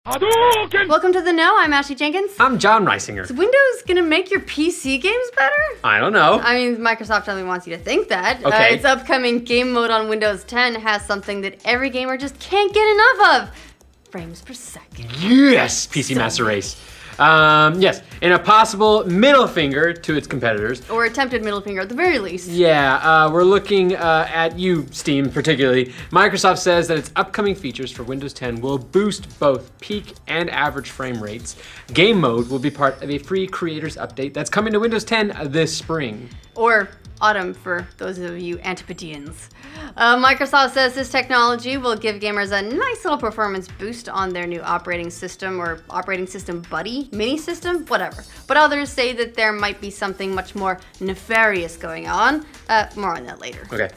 Hadouken! Welcome to the Know. I'm Ashley Jenkins. I'm John Reisinger. Is Windows gonna make your PC games better? I don't know. I mean, Microsoft only wants you to think that. Okay. Its upcoming game mode on Windows 10 has something that every gamer just can't get enough of. Frames per second. Yes, PC Master Race. Yes, and a possible middle finger to its competitors. Or attempted middle finger at the very least. Yeah, we're looking at you, Steam, particularly. Microsoft says that its upcoming features for Windows 10 will boost both peak and average frame rates. Game mode will be part of a free creators update that's coming to Windows 10 this spring. Or autumn for those of you Antipodeans. Microsoft says this technology will give gamers a nice little performance boost on their new operating system or operating system buddy, mini system, whatever. But others say that there might be something much more nefarious going on. More on that later. Okay,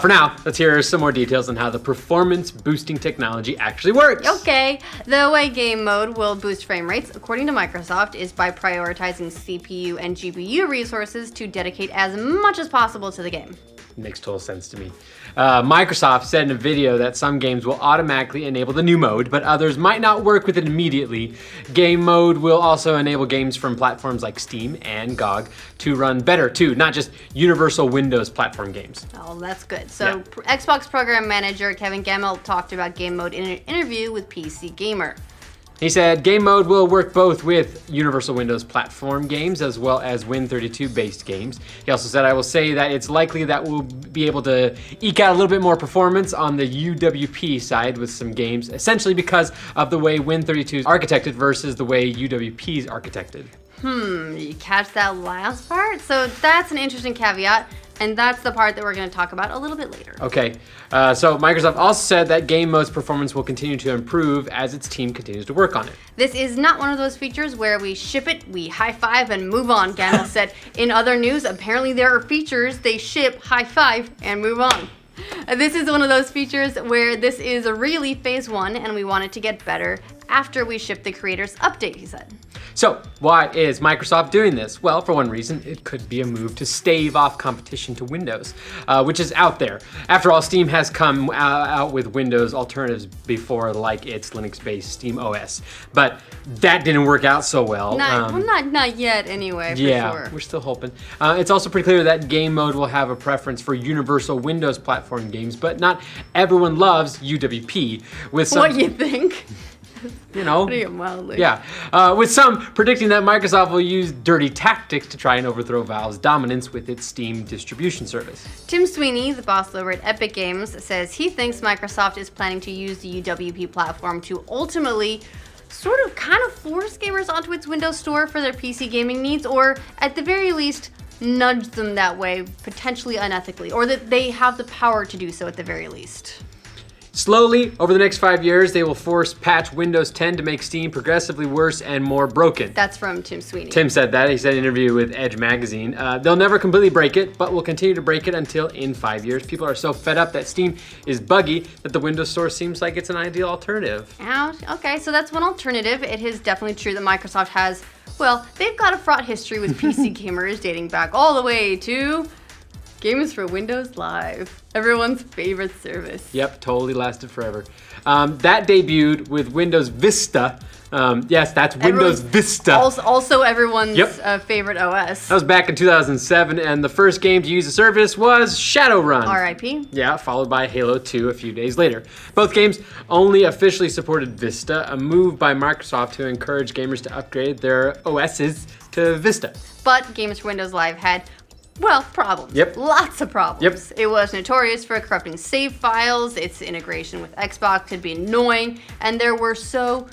for now, let's hear some more details on how the performance boosting technology actually works. Okay, the way game mode will boost frame rates, according to Microsoft, is by prioritizing CPU and GPU resources to dedicate as much as possible to the game. Makes total sense to me. Microsoft said in a video that some games will automatically enable the new mode, but others might not work with it immediately. Game mode will also enable games from platforms like Steam and GOG to run better too, not just universal Windows platform games. Oh, that's good. So Xbox program manager Kevin Gamel talked about game mode in an interview with PC Gamer. He said game mode will work both with Universal Windows platform games as well as Win32 based games. He also said, I will say that it's likely that we'll be able to eke out a little bit more performance on the UWP side with some games, essentially because of the way Win32 is architected versus the way UWP is architected. You catch that last part? So that's an interesting caveat. And that's the part that we're going to talk about a little bit later. Okay, so Microsoft also said that game mode's performance will continue to improve as its team continues to work on it. This is not one of those features where we ship it, we high five, and move on, Gamel said. In other news, apparently there are features they ship, high five, and move on. This is one of those features where this is really phase one, and we want it to get better after we ship the creators update, he said. So why is Microsoft doing this? Well, for one reason, it could be a move to stave off competition to Windows, which is out there. After all, Steam has come out with Windows alternatives before, like its Linux-based Steam OS, but that didn't work out so well. Not yet anyway, for sure. We're still hoping. It's also pretty clear that game mode will have a preference for universal Windows platform games, but not everyone loves UWP. With some, what you think? You know, mildly. Yeah, with some predicting that Microsoft will use dirty tactics to try and overthrow Valve's dominance with its Steam distribution service. Tim Sweeney, the boss over at Epic Games, says he thinks Microsoft is planning to use the UWP platform to ultimately sort of kind of force gamers onto its Windows Store for their PC gaming needs, or at the very least, nudge them that way, potentially unethically, or that they have the power to do so at the very least. Slowly, over the next 5 years, they will force patch Windows 10 to make Steam progressively worse and more broken. That's from Tim Sweeney. Tim said that. He said in an interview with Edge magazine. They'll never completely break it, but will continue to break it until in 5 years. People are so fed up that Steam is buggy that the Windows Store seems like it's an ideal alternative. Ouch. Okay, so that's one alternative. It is definitely true that Microsoft has, well, they've got a fraught history with PC gamers dating back all the way to Games for Windows Live, everyone's favorite service. Yep, totally lasted forever. That debuted with Windows Vista. Yes, that's Windows Vista. Also everyone's favorite OS. That was back in 2007, and the first game to use the service was Shadowrun. R.I.P. Yeah, followed by Halo 2 a few days later. Both games only officially supported Vista, a move by Microsoft to encourage gamers to upgrade their OSs to Vista. But Games for Windows Live had, well, problems. Yep. Lots of problems. Yep. It was notorious for corrupting save files, its integration with Xbox could be annoying, and there were so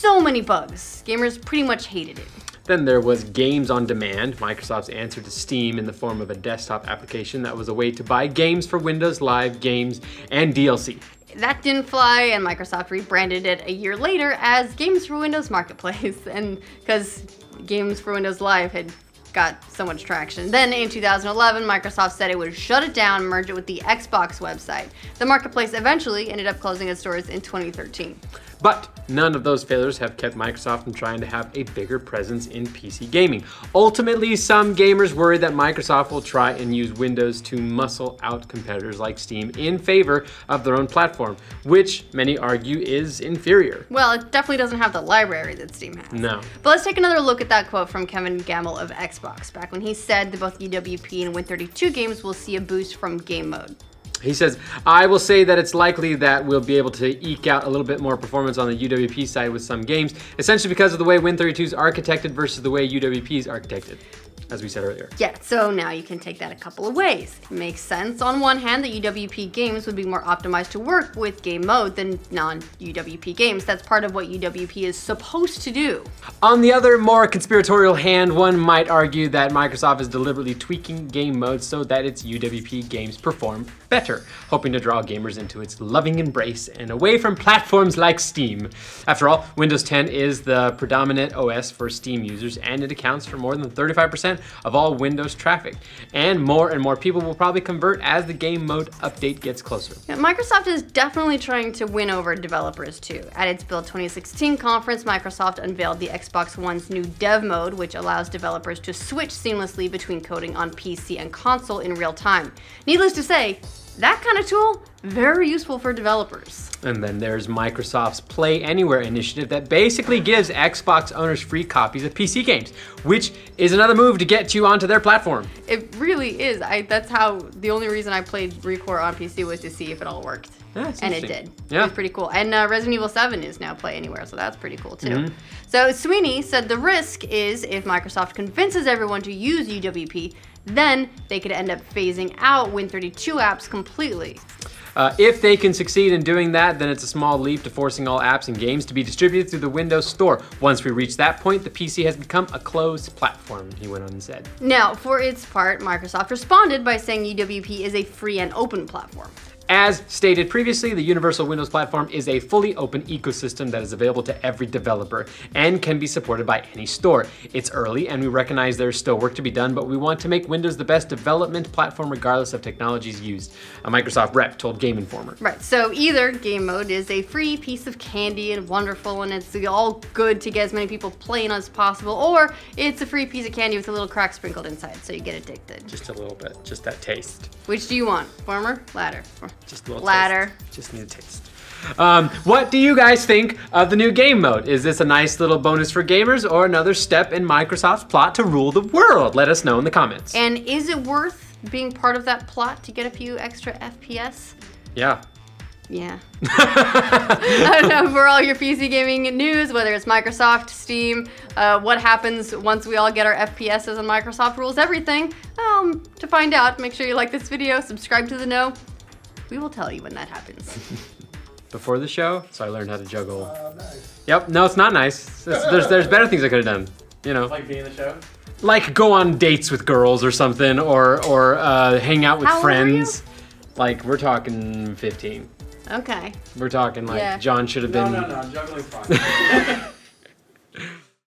many bugs. Gamers pretty much hated it. Then there was Games on Demand, Microsoft's answer to Steam in the form of a desktop application that was a way to buy games for Windows Live games and DLC. That didn't fly, and Microsoft rebranded it a year later as Games for Windows Marketplace, and because Games for Windows Live had got so much traction. Then in 2011, Microsoft said it would shut it down and merge it with the Xbox website. The marketplace eventually ended up closing its doors in 2013. But none of those failures have kept Microsoft from trying to have a bigger presence in PC gaming. Ultimately, some gamers worry that Microsoft will try and use Windows to muscle out competitors like Steam in favor of their own platform, which many argue is inferior. Well, it definitely doesn't have the library that Steam has. No. But let's take another look at that quote from Kevin Gamble of Xbox, back when he said that both UWP and Win32 games will see a boost from game mode. He says, I will say that it's likely that we'll be able to eke out a little bit more performance on the UWP side with some games, essentially because of the way Win32 is architected versus the way UWP is architected, as we said earlier. Yeah, so now you can take that a couple of ways. It makes sense on one hand that UWP games would be more optimized to work with game mode than non-UWP games. That's part of what UWP is supposed to do. On the other, more conspiratorial hand, one might argue that Microsoft is deliberately tweaking game mode so that its UWP games perform better, hoping to draw gamers into its loving embrace and away from platforms like Steam. After all, Windows 10 is the predominant OS for Steam users, and it accounts for more than 35% of all Windows traffic. And more people will probably convert as the game mode update gets closer. Yeah, Microsoft is definitely trying to win over developers too. At its Build 2016 conference, Microsoft unveiled the Xbox One's new dev mode, which allows developers to switch seamlessly between coding on PC and console in real time. Needless to say, that kind of tool, very useful for developers. And then there's Microsoft's Play Anywhere initiative that basically gives Xbox owners free copies of PC games, which is another move to get you onto their platform. It really is. That's how, the only reason I played ReCore on PC was to see if it all worked. Yeah, and it did. Yeah. It was pretty cool. And Resident Evil 7 is now Play Anywhere, so that's pretty cool too. So Sweeney said the risk is if Microsoft convinces everyone to use UWP, then they could end up phasing out Win32 apps completely. If they can succeed in doing that, then it's a small leap to forcing all apps and games to be distributed through the Windows Store. Once we reach that point, the PC has become a closed platform, he went on and said. Now, for its part, Microsoft responded by saying UWP is a free and open platform. As stated previously, the Universal Windows Platform is a fully open ecosystem that is available to every developer and can be supported by any store. It's early and we recognize there's still work to be done, but we want to make Windows the best development platform regardless of technologies used, a Microsoft rep told Game Informer. Right, so either game mode is a free piece of candy and wonderful and it's all good to get as many people playing as possible, or it's a free piece of candy with a little crack sprinkled inside so you get addicted. Just a little bit, just that taste. Which do you want? Former? Ladder? Just a little ladder. Taste. Just need a taste. What do you guys think of the new game mode? Is this a nice little bonus for gamers or another step in Microsoft's plot to rule the world? Let us know in the comments. And is it worth being part of that plot to get a few extra FPS? Yeah. Yeah. I don't know, for all your PC gaming news, whether it's Microsoft, Steam, what happens once we all get our FPSs and Microsoft rules everything. To find out, make sure you like this video, subscribe to the know. We will tell you when that happens. Before the show, so I learned how to juggle. Nice. Yep, no, it's not nice. There's better things I could have done, you know. Like being in the show? Like go on dates with girls or something, or hang out with How old are friends. Like, we're talking 15. Okay. We're talking like Yeah. John should have been. No, juggling's fine.